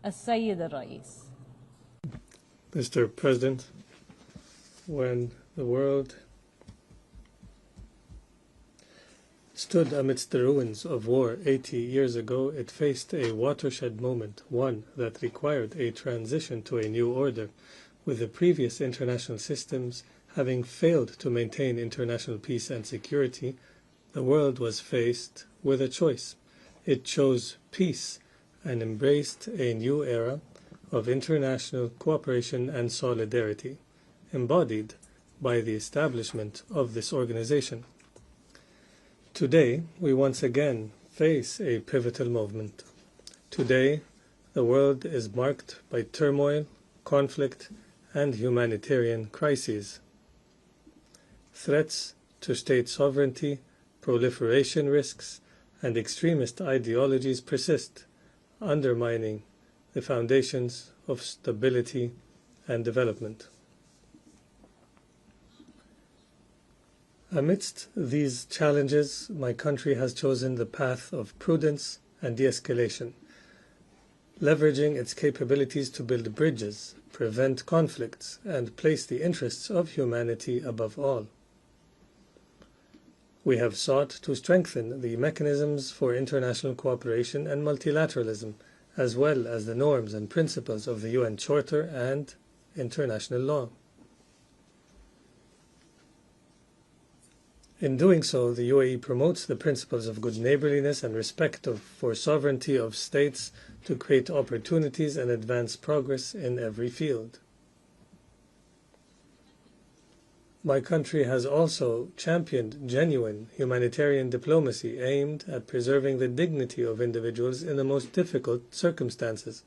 السيد الرئيس. Mr. President, when the world stood amidst the ruins of war 80 years ago, it faced a watershed moment, one that required a transition to a new order, with the previous international systems having failed to maintain international peace and security. The world was faced with a choice. It chose peace and embraced a new era of international cooperation and solidarity, embodied by the establishment of this organization. Today, we once again face a pivotal moment. Today, the world is marked by turmoil, conflict, and humanitarian crises. Threats to state sovereignty, proliferation risks, and extremist ideologies persist, undermining the foundations of stability and development. Amidst these challenges, my country has chosen the path of prudence and de-escalation, leveraging its capabilities to build bridges, prevent conflicts, and place the interests of humanity above all. We have sought to strengthen the mechanisms for international cooperation and multilateralism, as well as the norms and principles of the UN Charter and international law. In doing so, the UAE promotes the principles of good neighborliness and respect for sovereignty of states to create opportunities and advance progress in every field. My country has also championed genuine humanitarian diplomacy aimed at preserving the dignity of individuals in the most difficult circumstances.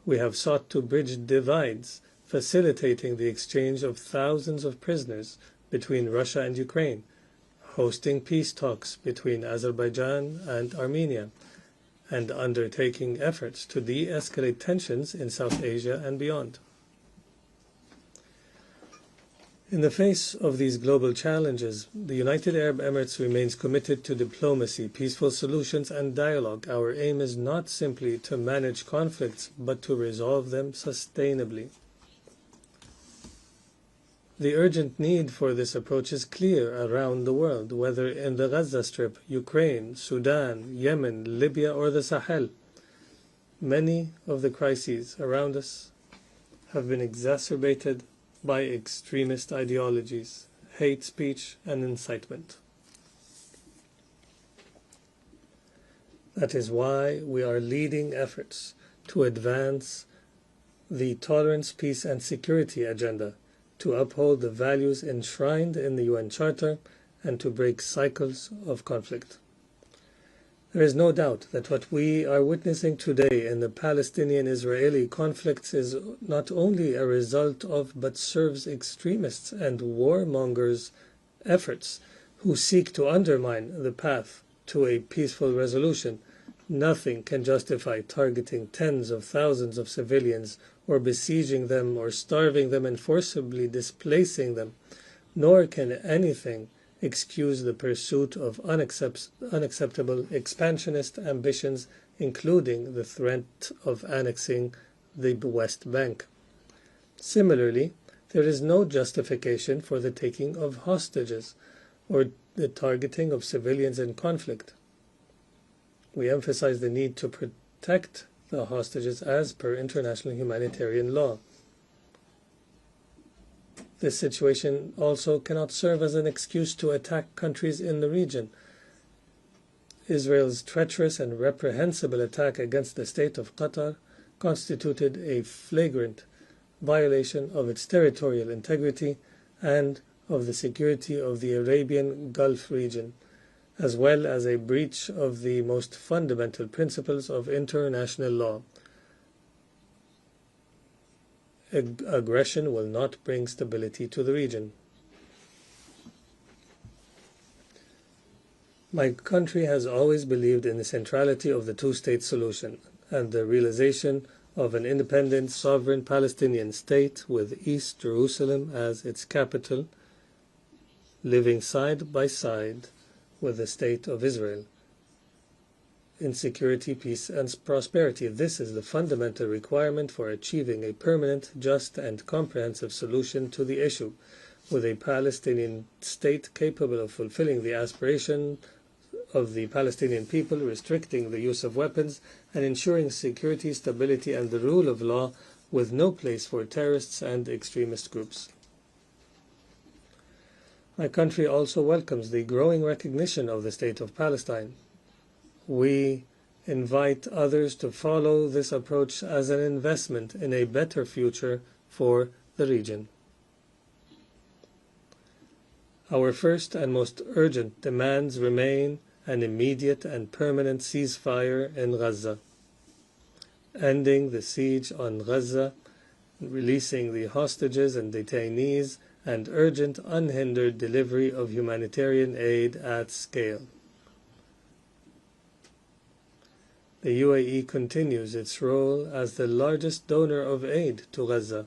We have sought to bridge divides, facilitating the exchange of thousands of prisoners between Russia and Ukraine, hosting peace talks between Azerbaijan and Armenia, and undertaking efforts to de-escalate tensions in South Asia and beyond. In the face of these global challenges, the United Arab Emirates remains committed to diplomacy, peaceful solutions, and dialogue. Our aim is not simply to manage conflicts, but to resolve them sustainably. The urgent need for this approach is clear around the world, whether in the Gaza Strip, Ukraine, Sudan, Yemen, Libya, or the Sahel. Many of the crises around us have been exacerbated by extremist ideologies, hate speech, and incitement. That is why we are leading efforts to advance the tolerance, peace, and security agenda, to uphold the values enshrined in the UN Charter, and to break cycles of conflict. There is no doubt that what we are witnessing today in the Palestinian-Israeli conflicts is not only a result of, but serves extremists and warmongers' efforts who seek to undermine the path to a peaceful resolution. Nothing can justify targeting tens of thousands of civilians, or besieging them, or starving them and forcibly displacing them, nor can anything excuse the pursuit of unacceptable expansionist ambitions, including the threat of annexing the West Bank. Similarly, there is no justification for the taking of hostages or the targeting of civilians in conflict. We emphasize the need to protect the hostages as per international humanitarian law. This situation also cannot serve as an excuse to attack countries in the region. Israel's treacherous and reprehensible attack against the state of Qatar constituted a flagrant violation of its territorial integrity and of the security of the Arabian Gulf region, as well as a breach of the most fundamental principles of international law. Aggression will not bring stability to the region. My country has always believed in the centrality of the two-state solution and the realization of an independent sovereign Palestinian state with East Jerusalem as its capital, living side by side with the State of Israel in security, peace, and prosperity. This is the fundamental requirement for achieving a permanent, just, and comprehensive solution to the issue, with a Palestinian state capable of fulfilling the aspiration of the Palestinian people, restricting the use of weapons, and ensuring security, stability, and the rule of law, with no place for terrorists and extremist groups. My country also welcomes the growing recognition of the State of Palestine. We invite others to follow this approach as an investment in a better future for the region. Our first and most urgent demands remain an immediate and permanent ceasefire in Gaza, ending the siege on Gaza, releasing the hostages and detainees, and urgent unhindered delivery of humanitarian aid at scale. The UAE continues its role as the largest donor of aid to Gaza,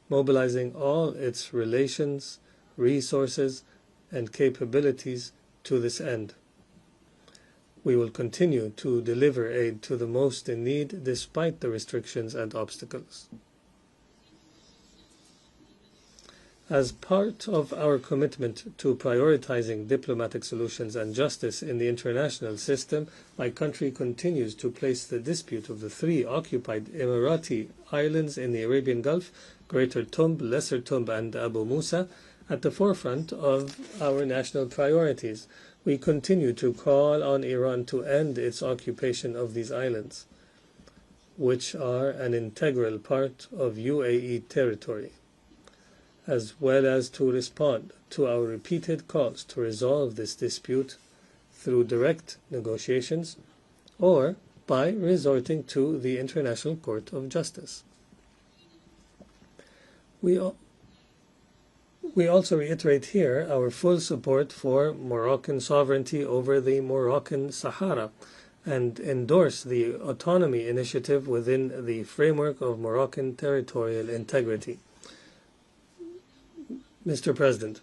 mobilizing all its relations, resources, and capabilities to this end. We will continue to deliver aid to the most in need despite the restrictions and obstacles. As part of our commitment to prioritizing diplomatic solutions and justice in the international system, my country continues to place the dispute of the 3 occupied Emirati islands in the Arabian Gulf, Greater Tumb, Lesser Tumb, and Abu Musa, at the forefront of our national priorities. We continue to call on Iran to end its occupation of these islands, which are an integral part of UAE territory, as well as to respond to our repeated calls to resolve this dispute through direct negotiations or by resorting to the International Court of Justice. We also reiterate here our full support for Moroccan sovereignty over the Moroccan Sahara and endorse the autonomy initiative within the framework of Moroccan territorial integrity. Mr. President,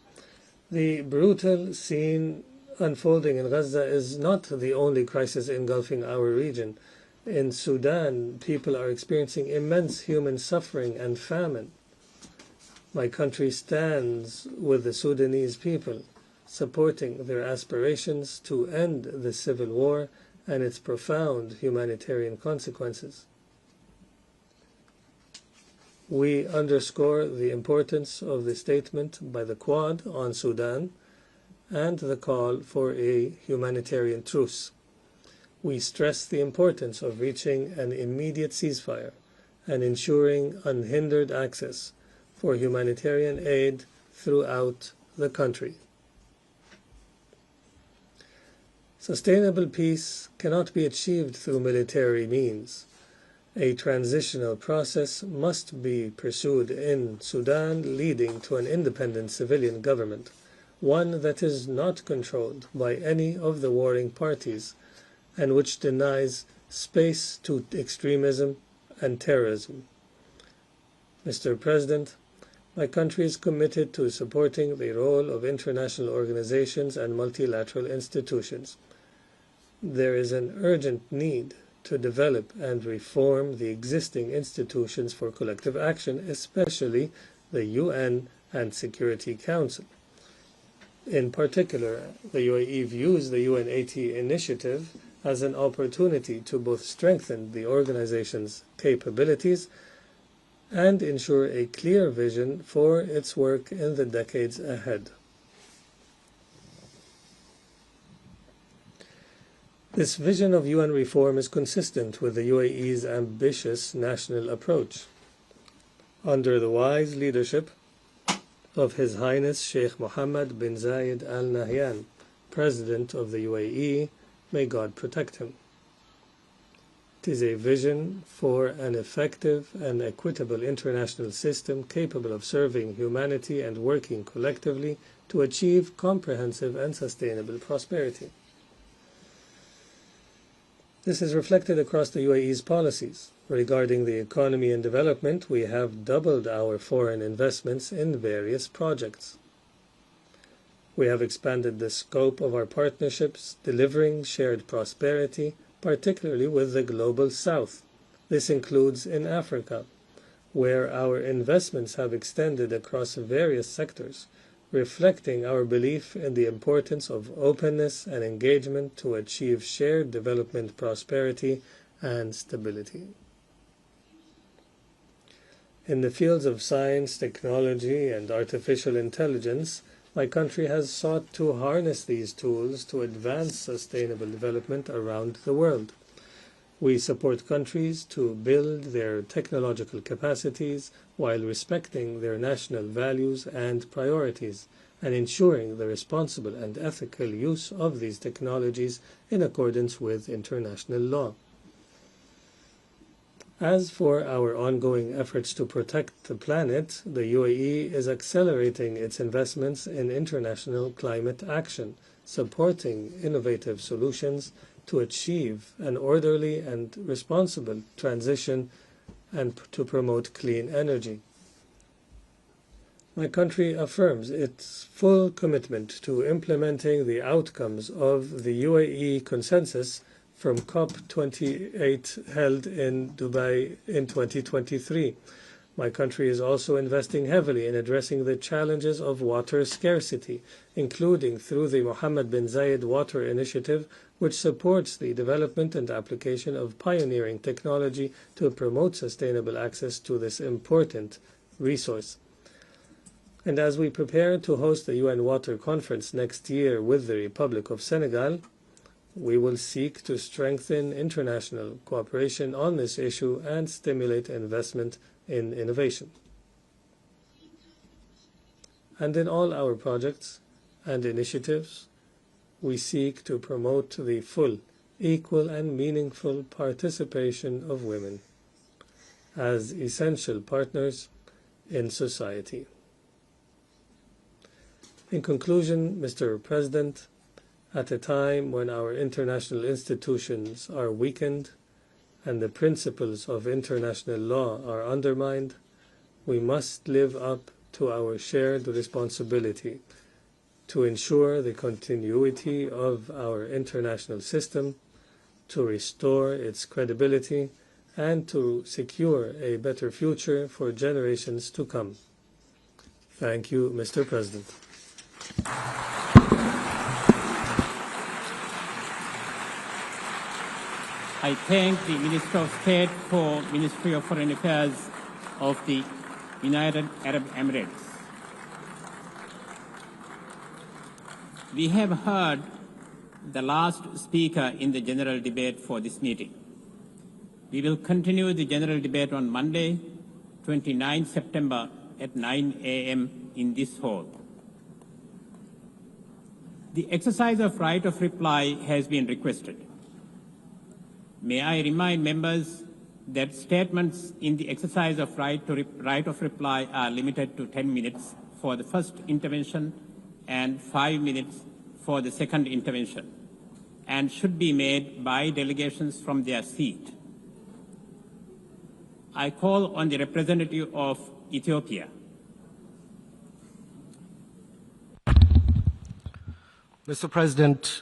the brutal scene unfolding in Gaza is not the only crisis engulfing our region. In Sudan, people are experiencing immense human suffering and famine. My country stands with the Sudanese people, supporting their aspirations to end the civil war and its profound humanitarian consequences. We underscore the importance of the statement by the Quad on Sudan and the call for a humanitarian truce. We stress the importance of reaching an immediate ceasefire and ensuring unhindered access for humanitarian aid throughout the country. Sustainable peace cannot be achieved through military means. A transitional process must be pursued in Sudan, leading to an independent civilian government, one that is not controlled by any of the warring parties and which denies space to extremism and terrorism. Mr. President, my country is committed to supporting the role of international organizations and multilateral institutions. There is an urgent need to develop and reform the existing institutions for collective action, especially the UN and Security Council. In particular, the UAE views the UN80 initiative as an opportunity to both strengthen the organization's capabilities and ensure a clear vision for its work in the decades ahead. This vision of UN reform is consistent with the UAE's ambitious national approach. Under the wise leadership of His Highness Sheikh Mohammed bin Zayed Al Nahyan, President of the UAE, may God protect him. It is a vision for an effective and equitable international system capable of serving humanity and working collectively to achieve comprehensive and sustainable prosperity. This is reflected across the UAE's policies. Regarding the economy and development, we have doubled our foreign investments in various projects. We have expanded the scope of our partnerships, delivering shared prosperity, particularly with the Global South. This includes in Africa, where our investments have extended across various sectors, reflecting our belief in the importance of openness and engagement to achieve shared development, prosperity, and stability. In the fields of science, technology, and artificial intelligence, my country has sought to harness these tools to advance sustainable development around the world. We support countries to build their technological capacities while respecting their national values and priorities, and ensuring the responsible and ethical use of these technologies in accordance with international law. As for our ongoing efforts to protect the planet, the UAE is accelerating its investments in international climate action, supporting innovative solutions to achieve an orderly and responsible transition and to promote clean energy. My country affirms its full commitment to implementing the outcomes of the UAE consensus from COP28 held in Dubai in 2023. My country is also investing heavily in addressing the challenges of water scarcity, including through the Mohammed bin Zayed Water Initiative, which supports the development and application of pioneering technology to promote sustainable access to this important resource. And as we prepare to host the UN Water Conference next year with the Republic of Senegal, we will seek to strengthen international cooperation on this issue and stimulate investment in innovation. And in all our projects and initiatives, we seek to promote the full, equal, and meaningful participation of women as essential partners in society. In conclusion, Mr. President, at a time when our international institutions are weakened and the principles of international law are undermined, we must live up to our shared responsibility to ensure the continuity of our international system, to restore its credibility, and to secure a better future for generations to come. Thank you, Mr. President. I thank the Minister of State for Ministry of Foreign Affairs of the United Arab Emirates. We have heard the last speaker in the general debate for this meeting. We will continue the general debate on Monday, 29 September at 9 a.m. in this hall. The exercise of right of reply has been requested. May I remind members that statements in the exercise of right of reply are limited to 10 minutes for the first intervention and 5 minutes for the second intervention, and should be made by delegations from their seat. I call on the representative of Ethiopia. Mr. President,